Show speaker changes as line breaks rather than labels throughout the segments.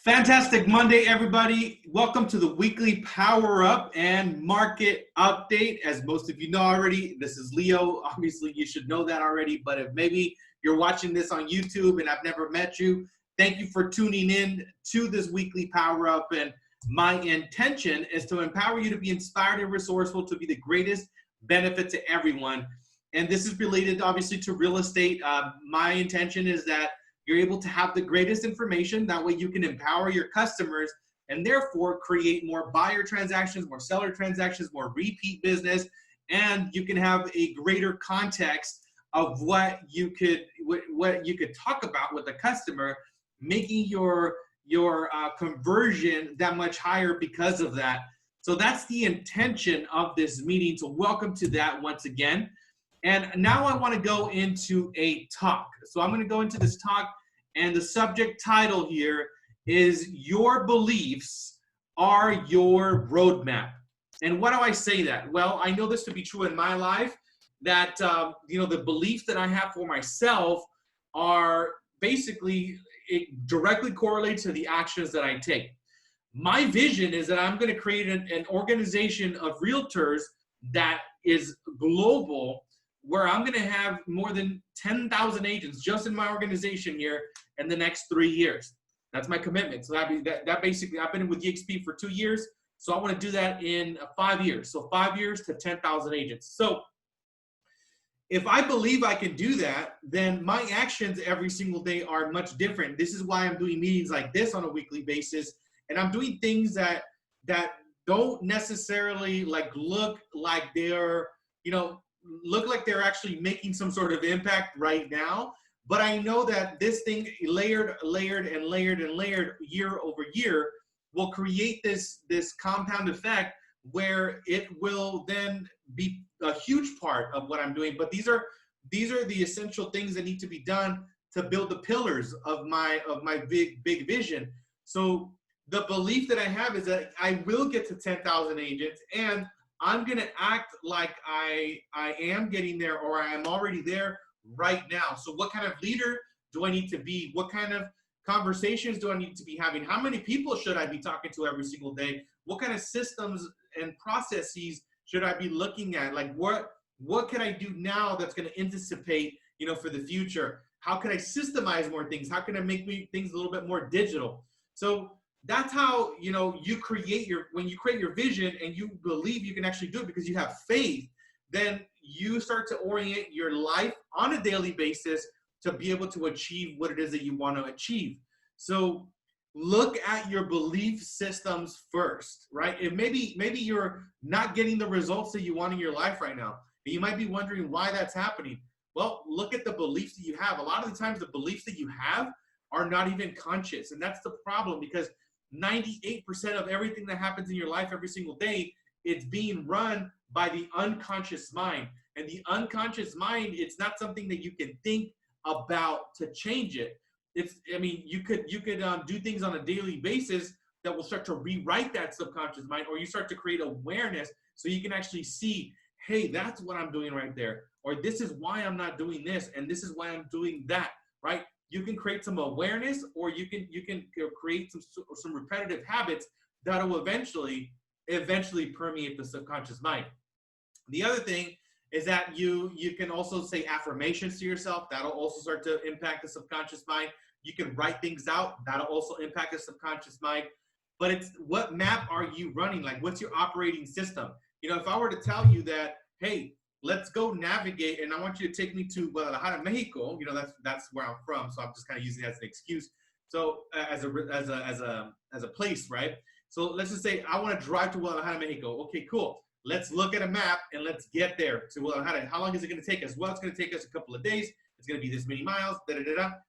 Fantastic Monday, everybody. Welcome to the weekly Power Up and Market Update. As most of you know already, this is Leo. Obviously, you should know that already, but if maybe you're watching this on YouTube and I've never met you, thank you for tuning in to this weekly Power Up. And my intention is to empower you to be inspired and resourceful to be the greatest benefit to everyone. And this is related, obviously, to real estate. My intention is that you're able to have the greatest information. That way you can empower your customers and therefore create more buyer transactions, more seller transactions, more repeat business, and you can have a greater context of what you could talk about with the customer, making your conversion that much higher because of that. So that's the intention of this meeting. So welcome to that once again. And now I want to go into a talk. So I'm going to go into this talk, and the subject title here is Your Beliefs Are Your Roadmap. And why do I say that? Well, I know this to be true in my life, that the beliefs that I have for myself are basically directly correlated to the actions that I take. My vision is that I'm going to create an organization of realtors that is global, where I'm going to have more than 10,000 agents just in my organization here in the next 3 years. That's my commitment. So that basically, I've been with EXP for 2 years. So I want to do that in 5 years. So 5 years to 10,000 agents. So if I believe I can do that, then my actions every single day are much different. This is why I'm doing meetings like this on a weekly basis. And I'm doing things that don't necessarily look like they're, look like they're actually making some sort of impact right now. But I know that this thing layered year over year will create this compound effect where it will then be a huge part of what I'm doing. But these are the essential things that need to be done to build the pillars of my big vision. So the belief that I have is that I will get to 10,000 agents, and I'm going to act like I am getting there, or I am already there right now. So what kind of leader do I need to be? What kind of conversations do I need to be having? How many people should I be talking to every single day? What kind of systems and processes should I be looking at? Like what can I do now that's going to anticipate, for the future? How can I systemize more things? How can I make things a little bit more digital? So that's how, when you create your vision and you believe you can actually do it because you have faith, then you start to orient your life on a daily basis to be able to achieve what it is that you want to achieve. So look at your belief systems first, right? And maybe you're not getting the results that you want in your life right now. And you might be wondering why that's happening. Well, look at the beliefs that you have. A lot of the times the beliefs that you have are not even conscious. And that's the problem, because 98% of everything that happens in your life every single day, it's being run by the unconscious mind. And the unconscious mind, it's not something that you can think about to change it. You could do things on a daily basis that will start to rewrite that subconscious mind, or you start to create awareness so you can actually see, hey, that's what I'm doing right there. Or this is why I'm not doing this, and this is why I'm doing that, right? You can create some awareness, or you can create some repetitive habits that will eventually permeate the subconscious mind. The other thing is that you can also say affirmations to yourself. That'll also start to impact the subconscious mind. You can write things out. That'll also impact the subconscious mind. But it's, what map are you running? Like, what's your operating system? If I were to tell you that, hey, let's go navigate, and I want you to take me to Guadalajara, Mexico. That's where I'm from, so I'm just kind of using it as an excuse. So as a place, right? So let's just say I want to drive to Guadalajara, Mexico. Okay, cool. Let's look at a map and let's get there to Guadalajara. How long is it going to take us? Well, it's going to take us a couple of days. It's going to be this many miles.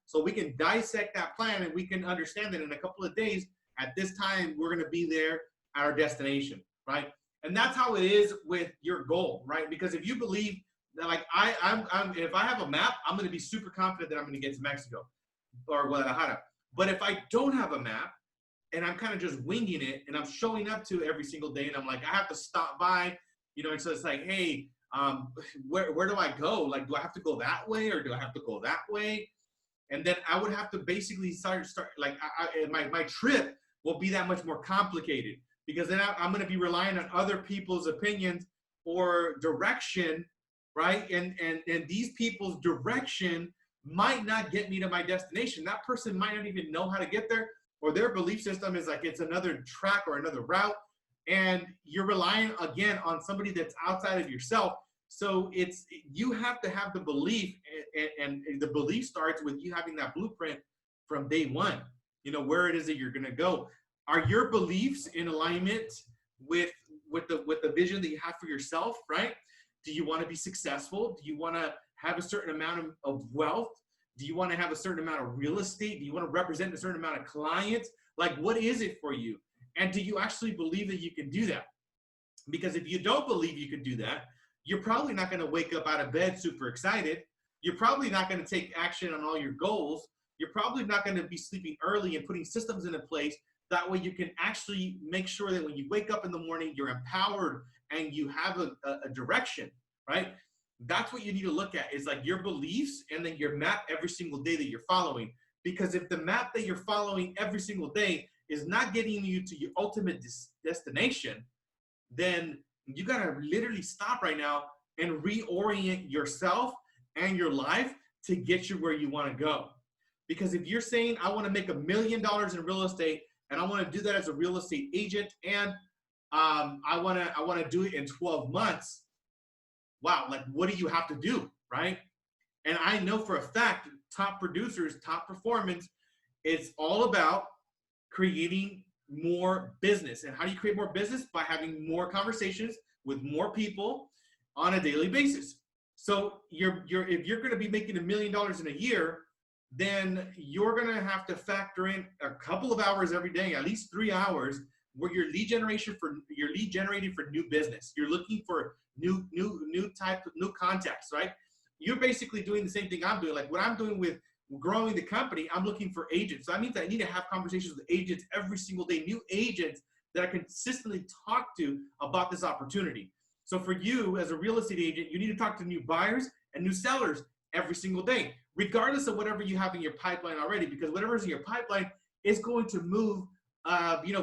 So we can dissect that plan, and we can understand that in a couple of days, at this time, we're going to be there at our destination, right? And that's how it is with your goal, right? Because if you believe that, like if I have a map, I'm going to be super confident that I'm going to get to Mexico or Guadalajara. But if I don't have a map and I'm kind of just winging it, and I'm showing up to every single day, and I'm like, I have to stop by, and so it's like, hey, where do I go? Like, do I have to go that way, or do I have to go that way? And then I would have to basically start like my trip will be that much more complicated, because then I'm going to be relying on other people's opinions or direction, right? And these people's direction might not get me to my destination. That person might not even know how to get there, or their belief system is like it's another track or another route, and you're relying again on somebody that's outside of yourself. So it's, you have to have the belief, and the belief starts with you having that blueprint from day one. You know where it is that you're going to go. Are your beliefs in alignment with the vision that you have for yourself, right? Do you want to be successful? Do you want to have a certain amount of wealth? Do you want to have a certain amount of real estate? Do you want to represent a certain amount of clients? Like, what is it for you? And do you actually believe that you can do that? Because if you don't believe you can do that, you're probably not going to wake up out of bed super excited. You're probably not going to take action on all your goals. You're probably not going to be sleeping early and putting systems into place. That way you can actually make sure that when you wake up in the morning, you're empowered and you have a direction, right? That's what you need to look at, is like your beliefs and then your map every single day that you're following. Because if the map that you're following every single day is not getting you to your ultimate destination, then you got to literally stop right now and reorient yourself and your life to get you where you want to go. Because if you're saying, I want to make $1 million in real estate, and I want to do that as a real estate agent, and I want to do it in 12 months. Wow, like what do you have to do, right? And I know for a fact, top producers, top performance, it's all about creating more business. And how do you create more business? By having more conversations with more people on a daily basis. So if you're going to be making $1 million in a year, then you're going to have to factor in a couple of hours every day, at least 3 hours, where you're lead generating for new business. You're looking for new contacts, right? You're basically doing the same thing I'm doing. Like what I'm doing with growing the company, I'm looking for agents. So that means I need to have conversations with agents every single day, new agents that I consistently talk to about this opportunity. So for you as a real estate agent, you need to talk to new buyers and new sellers every single day, regardless of whatever you have in your pipeline already, because whatever's in your pipeline is going to move,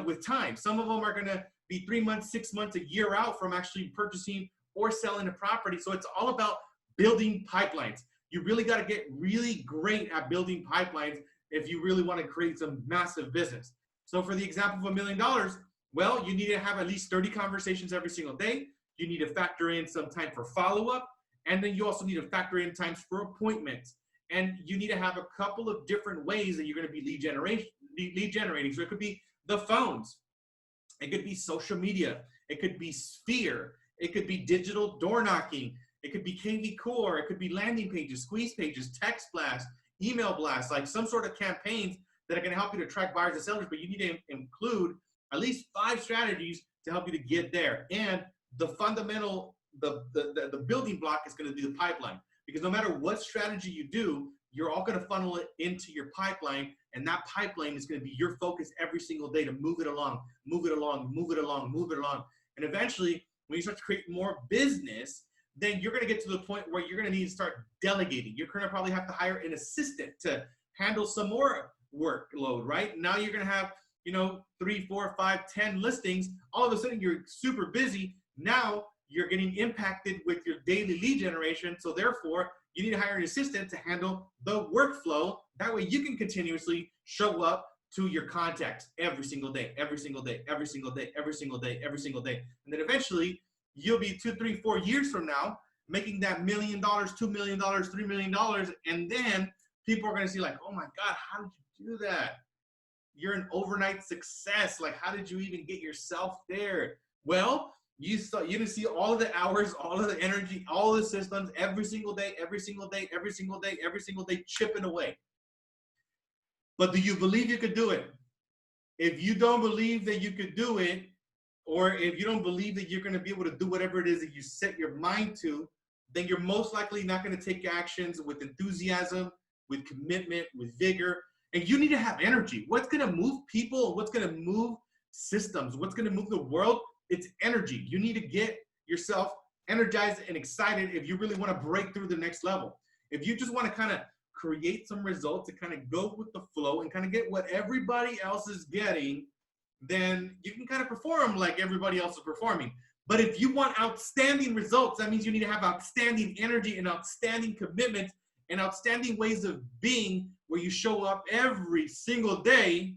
with time. Some of them are going to be 3 months, 6 months, a year out from actually purchasing or selling a property. So it's all about building pipelines. You really got to get really great at building pipelines if you really want to create some massive business. So for the example of $1 million, well, you need to have at least 30 conversations every single day. You need to factor in some time for follow-up. And then you also need to factor in times for appointments. And you need to have a couple of different ways that you're going to be lead generating. So it could be the phones. It could be social media. It could be Sphere. It could be digital door knocking. It could be KV Core. It could be landing pages, squeeze pages, text blasts, email blasts, like some sort of campaigns that are going to help you to attract buyers and sellers. But you need to include at least 5 strategies to help you to get there. And the fundamental, the building block is going to be the pipeline. Because no matter what strategy you do, you're all going to funnel it into your pipeline, and that pipeline is going to be your focus every single day to move it along, move it along, move it along, move it along. And eventually, when you start to create more business, then you're going to get to the point where you're going to need to start delegating. You're going to probably have to hire an assistant to handle some more workload, right? Now you're going to have, 3, 4, 5, 10 listings. All of a sudden, you're super busy. Now you're getting impacted with your daily lead generation. So therefore, you need to hire an assistant to handle the workflow. That way you can continuously show up to your contacts every single day, every single day, every single day, every single day, every single day. And then eventually you'll be 2, 3, 4 years from now making that $1 million, $2 million, $3 million. And then people are going to see like, oh my God, how did you do that? You're an overnight success. Like, how did you even get yourself there? Well, you didn't see all of the hours, all of the energy, all the systems, every single day, every single day, every single day, every single day, chipping away. But do you believe you could do it? If you don't believe that you could do it, or if you don't believe that you're going to be able to do whatever it is that you set your mind to, then you're most likely not going to take actions with enthusiasm, with commitment, with vigor. And you need to have energy. What's going to move people? What's going to move systems? What's going to move the world? It's energy. You need to get yourself energized and excited if you really want to break through the next level. If you just want to kind of create some results, and kind of go with the flow and kind of get what everybody else is getting, then you can kind of perform like everybody else is performing. But if you want outstanding results, that means you need to have outstanding energy and outstanding commitment and outstanding ways of being, where you show up every single day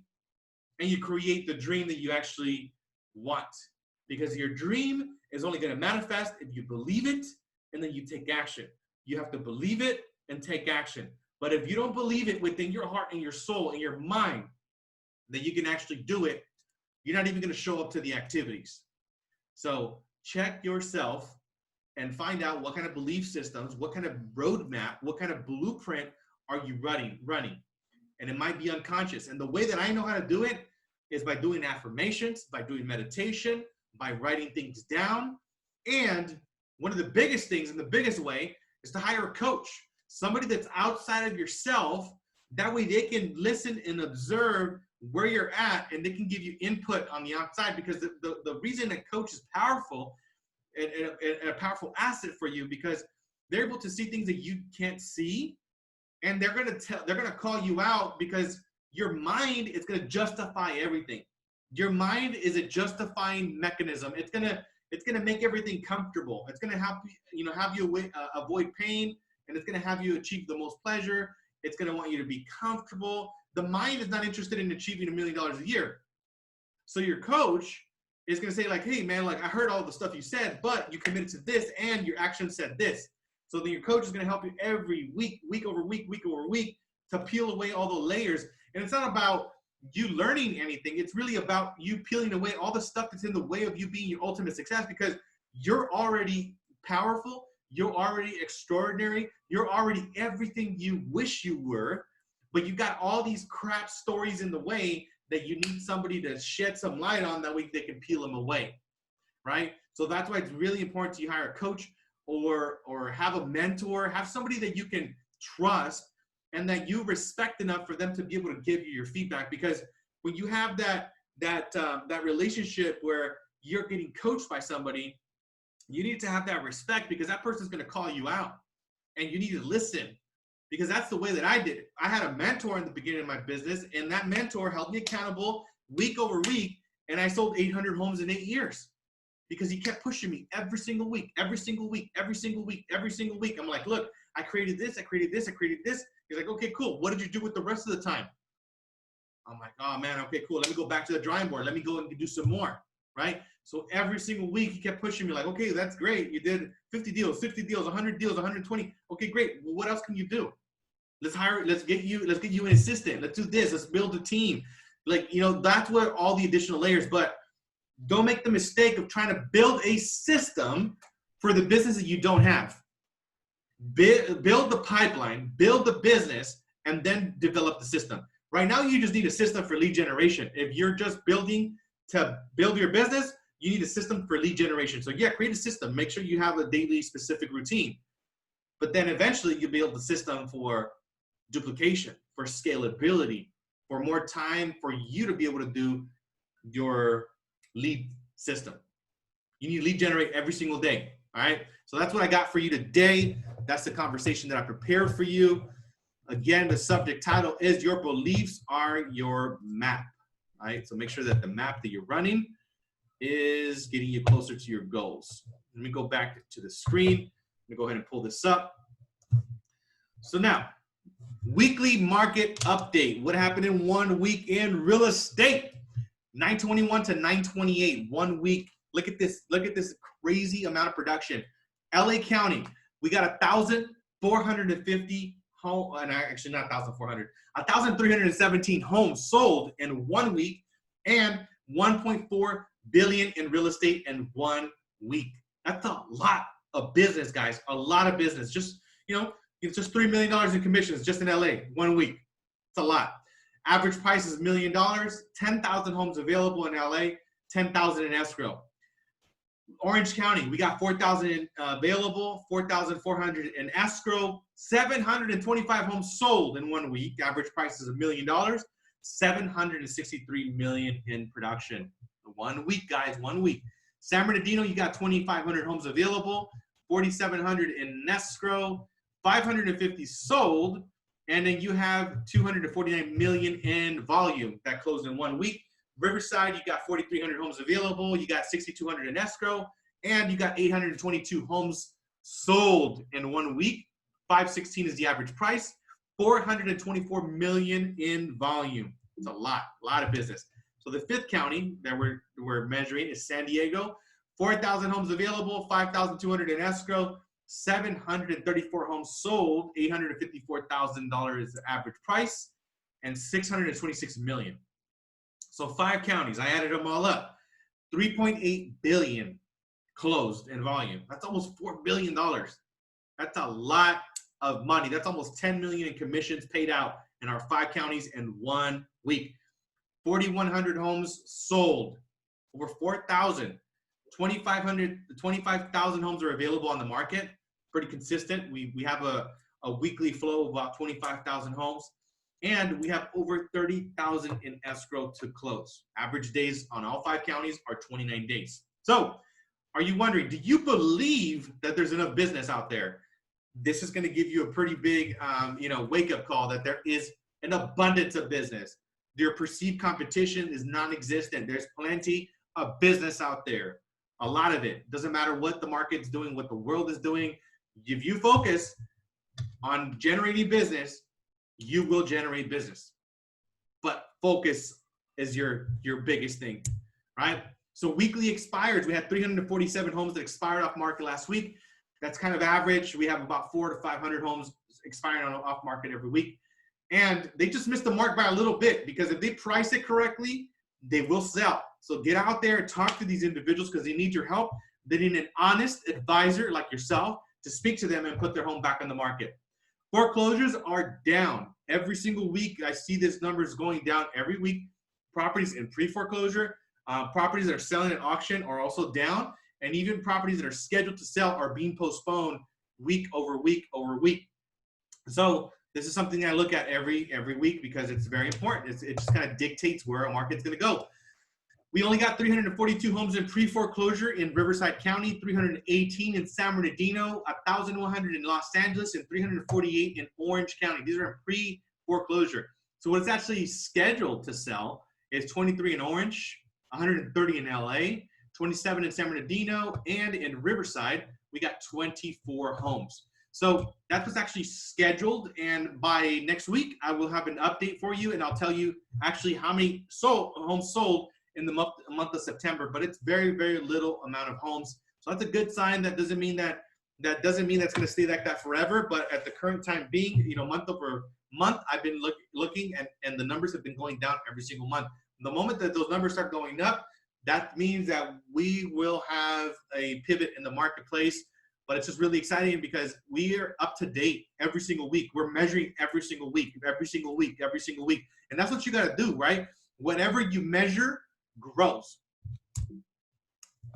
and you create the dream that you actually want. Because your dream is only going to manifest if you believe it and then you take action. You have to believe it and take action. But if you don't believe it within your heart and your soul and your mind that you can actually do it, you're not even going to show up to the activities. So check yourself and find out what kind of belief systems, what kind of roadmap, what kind of blueprint are you running. And it might be unconscious. And the way that I know how to do it is by doing affirmations, by doing meditation, by writing things down. And one of the biggest things and the biggest way is to hire a coach, somebody that's outside of yourself. That way they can listen and observe where you're at, and they can give you input on the outside. Because the reason a coach is powerful and a powerful asset for you, because they're able to see things that you can't see, and they're gonna call you out, because your mind is gonna justify everything. Your mind is a justifying mechanism. It's gonna make everything comfortable. It's gonna have you avoid pain, and it's gonna have you achieve the most pleasure. It's gonna want you to be comfortable. The mind is not interested in achieving $1 million a year. So your coach is going to say like, hey man, like I heard all the stuff you said, but you committed to this and your action said this. So then your coach is going to help you every week, week over week, week over week, to peel away all the layers. And it's not about you learning anything. It's really about you peeling away all the stuff that's in the way of you being your ultimate success, because you're already powerful. You're already extraordinary. You're already everything you wish you were. But you got all these crap stories in the way that you need somebody to shed some light on, that way they can peel them away, right? So that's why it's really important to hire a coach or have a mentor, have somebody that you can trust and that you respect enough for them to be able to give you your feedback. Because when you have that relationship where you're getting coached by somebody, you need to have that respect, because that person's going to call you out and you need to listen. Because that's the way that I did it. I had a mentor in the beginning of my business, and that mentor held me accountable week over week, and I sold 800 homes in 8 years, because he kept pushing me every single week, every single week, every single week, every single week. I'm like, look, I created this, I created this, I created this. He's like, okay, cool. What did you do with the rest of the time? I'm like, oh man, okay, cool. Let me go back to the drawing board. Let me go and do some more, right? So every single week he kept pushing me like, okay, that's great. You did 50 deals, 60 deals, 100 deals, 120. Okay, great. Well, what else can you do? Let's get you an assistant. Let's do this. Let's build a team. Like, that's what all the additional layers. But don't make the mistake of trying to build a system for the business that you don't have. Build the pipeline, build the business, and then develop the system. Right now, you just need a system for lead generation. If you're just building to build your business, you need a system for lead generation. So yeah, create a system. Make sure you have a daily specific routine. But then eventually you'll build the system for duplication, for scalability, for more time for you to be able to do your lead system. You need to lead generate every single day. All right. So that's what I got for you today. That's the conversation that I prepared for you. Again, the subject title is Your Beliefs Are Your Map. All right. So make sure that the map that you're running is getting you closer to your goals. Let me go back to the screen. Let me go ahead and pull this up. So now, weekly market update. What happened in 1 week in real estate? 921 to 928, 1 week. Look at this. Look at this crazy amount of production. LA County, we got 1,450 home, and actually not 1,400, 1,317 homes sold in 1 week, and 1.4 billion in real estate in 1 week. That's a lot of business, guys. A lot of business. Just, it's just $3 million in commissions just in LA, 1 week. It's a lot. Average price is $1 million, 10,000 homes available in LA, 10,000 in escrow. Orange County, we got 4,000 available, 4,400 in escrow, 725 homes sold in 1 week. Average price is $1 million, 763 million in production. 1 week, guys, 1 week. San Bernardino, you got 2,500 homes available, 4,700 in escrow, 550 sold, And then you have 249 million in volume that closed in 1 week. Riverside, you got 4,300 homes available. You got 6,200 in escrow, and you got 822 homes sold in 1 week. 516 is the average price. 424 million in volume. It's a lot of business. So the fifth county that we're measuring is San Diego. 4,000 homes available, 5,200 in escrow, 734 homes sold, $854,000 is the average price, and 626 million. So 5 counties, I added them all up. 3.8 billion closed in volume. That's almost $4 billion. That's a lot of money. That's almost 10 million in commissions paid out in our 5 counties in 1 week. 4,100 homes sold, over 4,000. 25,000 homes are available on the market. Pretty consistent. We have a weekly flow of about 25,000 homes. And we have over 30,000 in escrow to close. Average days on all 5 counties are 29 days. So are you wondering, do you believe that there's enough business out there? This is going to give you a pretty big wake-up call that there is an abundance of business. Your perceived competition is non-existent. There's plenty of business out there. A lot of it. Doesn't matter what the market's doing, what the world is doing. If you focus on generating business, you will generate business. But focus is your biggest thing, right? So weekly expireds, we had 347 homes that expired off market last week. That's kind of average. We have about 400 to 500 homes expiring on off market every week. And they just missed the mark by a little bit, because if they price it correctly, they will sell. So get out there and talk to these individuals, because they need your help. They need an honest advisor like yourself to speak to them and put their home back on the market. Foreclosures are down every single week. I see this numbers going down every week. Properties in pre-foreclosure, properties that are selling at auction are also down. And even properties that are scheduled to sell are being postponed week over week over week. So this is something I look at every week, because it's very important. It just kind of dictates where a market's going to go. We only got 342 homes in pre-foreclosure in Riverside County, 318 in San Bernardino, 1,100 in Los Angeles, and 348 in Orange County. These are in pre-foreclosure. So what's actually scheduled to sell is 23 in Orange, 130 in LA, 27 in San Bernardino, and in Riverside, we got 24 homes. So that's what's actually scheduled, and by next week, I will have an update for you, and I'll tell you actually how many homes sold in the month of September. But it's very, very little amount of homes. So that's a good sign. That doesn't mean that doesn't mean that's going to stay like that forever. But at the current time being, month over month, I've been looking, and the numbers have been going down every single month. The moment that those numbers start going up, that means that we will have a pivot in the marketplace. But it's just really exciting, because we are up to date every single week. We're measuring every single week, every single week, every single week. And that's what you got to do, right? Whatever you measure grows.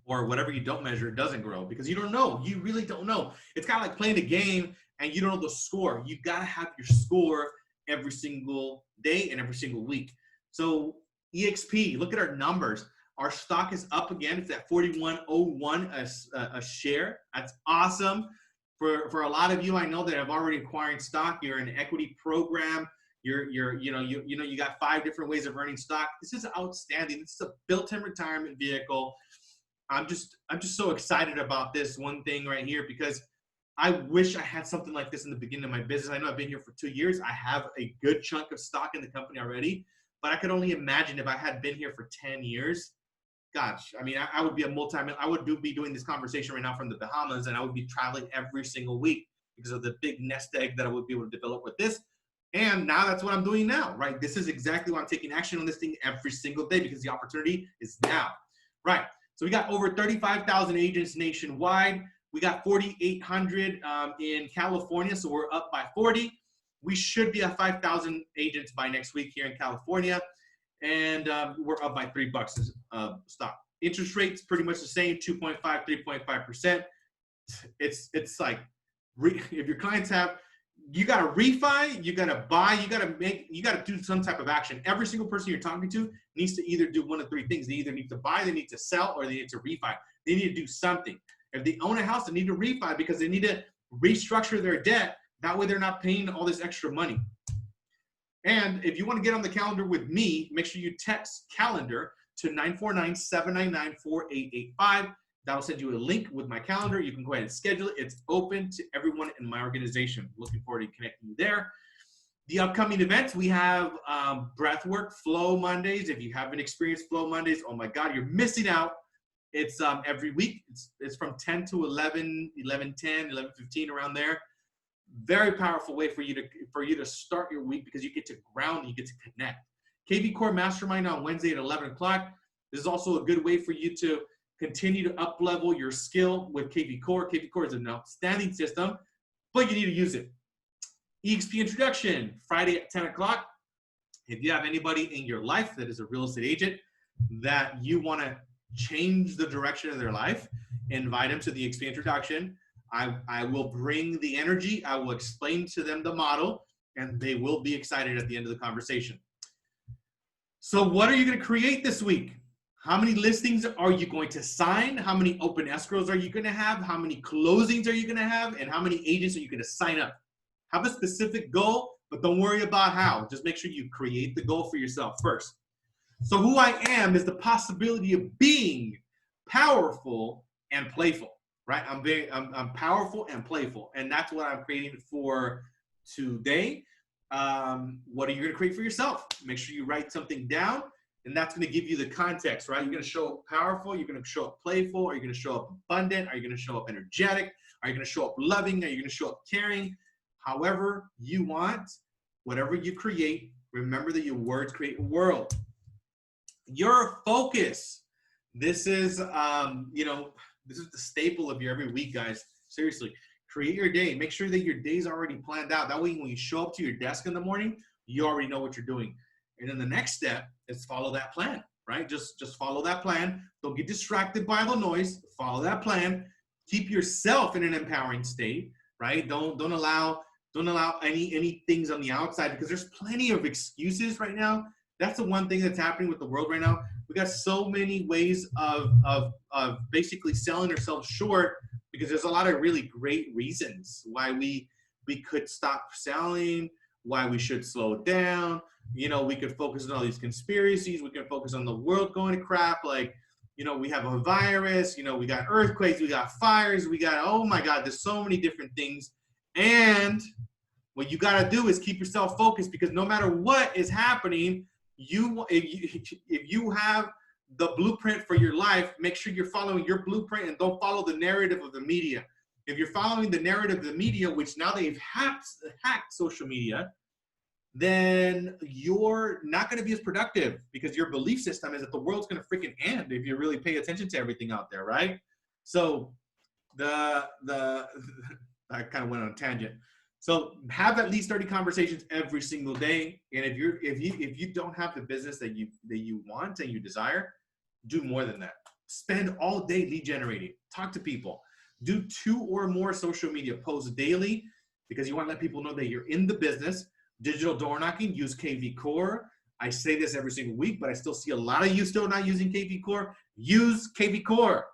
Or whatever you don't measure, it doesn't grow, because you don't know. You really don't know. It's kind of like playing a game and you don't know the score. You got to have your score every single day and every single week. So EXP, look at our numbers. Our stock is up again. It's at 41.01 a share. That's awesome. For a lot of you, I know that have already acquired stock. You're in an equity program. You got 5 different ways of earning stock. This is outstanding. This is a built-in retirement vehicle. I'm just so excited about this one thing right here, because I wish I had something like this in the beginning of my business. I know I've been here for 2 years. I have a good chunk of stock in the company already, but I could only imagine if I had been here for 10 years. Gosh, I mean, I would be I would be doing this conversation right now from the Bahamas, and I would be traveling every single week because of the big nest egg that I would be able to develop with this. And now that's what I'm doing now, right? This is exactly why I'm taking action on this thing every single day, because the opportunity is now, right? So we got over 35,000 agents nationwide. We got 4,800 in California, so we're up by 40. We should be at 5,000 agents by next week here in California. And we're up by $3 stock. Interest rates pretty much the same, 2.5, 3.5%. It's like, if your clients have, you got to refi, you got to buy, you got to do some type of action. Every single person you're talking to needs to either do one of 3 things. They either need to buy, they need to sell, or they need to refi. They need to do something. If they own a house, they need to refi, because they need to restructure their debt. That way they're not paying all this extra money. And if you want to get on the calendar with me, make sure you text calendar to 949-799-4885. That'll send you a link with my calendar. You can go ahead and schedule it. It's open to everyone in my organization. Looking forward to connecting you there. The upcoming events, we have Breathwork Flow Mondays. If you haven't experienced Flow Mondays, oh my God, you're missing out. It's every week. It's from 10 to 11, 11:10, 11:15, around there. Very powerful way for you to start your week, because you get to ground, you get to connect. KV Core Mastermind on Wednesday at 11 o'clock. This is also a good way for you to continue to up-level your skill with KV Core. KV Core is an outstanding system, but you need to use it. EXP Introduction, Friday at 10 o'clock. If you have anybody in your life that is a real estate agent that you want to change the direction of their life, invite them to the EXP Introduction. I will bring the energy. I will explain to them the model, and they will be excited at the end of the conversation. So what are you going to create this week? How many listings are you going to sign? How many open escrows are you going to have? How many closings are you going to have? And how many agents are you going to sign up? Have a specific goal, but don't worry about how. Just make sure you create the goal for yourself first. So who I am is the possibility of being powerful and playful, right? I'm powerful and playful, and that's what I'm creating for today. What are you going to create for yourself? Make sure you write something down, and that's going to give you the context, right? You're going to show up powerful. You're going to show up playful. Are you going to show up abundant? Are you going to show up energetic? Are you going to show up loving? Are you going to show up caring? However you want, whatever you create, remember that your words create a world. Your focus. This is, this is the staple of your every week, guys. Seriously, create your day. Make sure that your day's already planned out. That way, when you show up to your desk in the morning, you already know what you're doing. And then the next step is follow that plan, right? Just follow that plan. Don't get distracted by the noise. Follow that plan. Keep yourself in an empowering state, right? Don't allow any things on the outside, because there's plenty of excuses right now. That's the one thing that's happening with the world right now. We got so many ways of basically selling ourselves short, because there's a lot of really great reasons why we could stop selling, why we should slow down. We could focus on all these conspiracies. We can focus on the world going to crap. Like, we have a virus, we got earthquakes, we got fires, we got, oh my God, there's so many different things. And what you got to do is keep yourself focused, because no matter what is happening, if you have the blueprint for your life, make sure you're following your blueprint and don't follow the narrative of the media. If you're following the narrative of the media, which now they've hacked social media, then you're not going to be as productive, because your belief system is that the world's going to freaking end if you really pay attention to everything out there, right? So I kind of went on a tangent. So have at least 30 conversations every single day. And if you don't have the business that you want and you desire, do more than that. Spend all day lead generating. Talk to people. Do 2 or more social media posts daily, because you want to let people know that you're in the business. Digital door knocking, use KV Core. I say this every single week, but I still see a lot of you still not using KV Core. Use KV Core.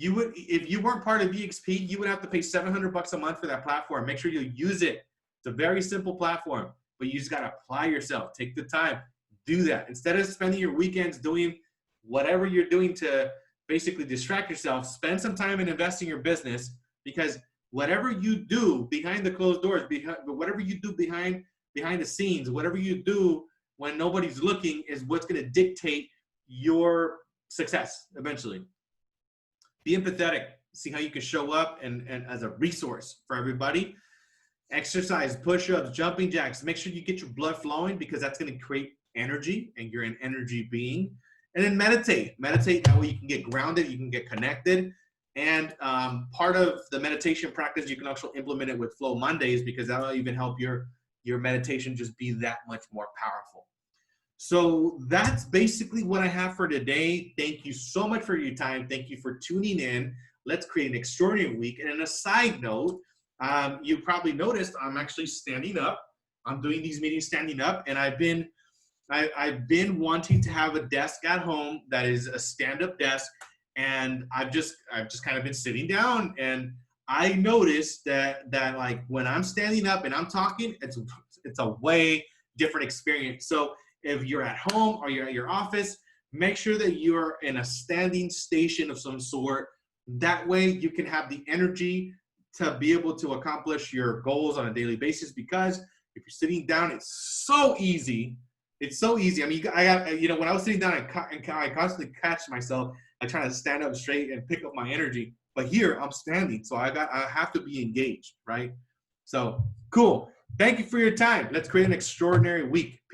If you weren't part of EXP, you would have to pay $700 a month for that platform. Make sure you use it. It's a very simple platform, but you just got to apply yourself. Take the time. Do that. Instead of spending your weekends doing whatever you're doing to basically distract yourself, spend some time in investing in your business, because whatever you do behind the closed doors, whatever you do behind the scenes, whatever you do when nobody's looking is what's going to dictate your success eventually. Be empathetic. See how you can show up and as a resource for everybody. Exercise, push-ups, jumping jacks. Make sure you get your blood flowing, because that's going to create energy, and you're an energy being. And then meditate. Meditate, that way you can get grounded, you can get connected. And part of the meditation practice, you can also implement it with Flow Mondays, because that'll even help your meditation just be that much more powerful. So that's basically what I have for today. Thank you so much for your time. Thank you for tuning in. Let's create an extraordinary week. And on a side note, you probably noticed I'm actually standing up. I'm doing these meetings standing up, and I've been wanting to have a desk at home that is a stand-up desk, and I've just kind of been sitting down, and I noticed that like when I'm standing up and I'm talking, it's a way different experience. So if you're at home or you're at your office, make sure that you're in a standing station of some sort. That way you can have the energy to be able to accomplish your goals on a daily basis, because if you're sitting down, it's so easy. It's so easy. I mean, I got, when I was sitting down, I constantly catch myself. I try to stand up straight and pick up my energy. But here I'm standing, so I have to be engaged, right? So cool. Thank you for your time. Let's create an extraordinary week.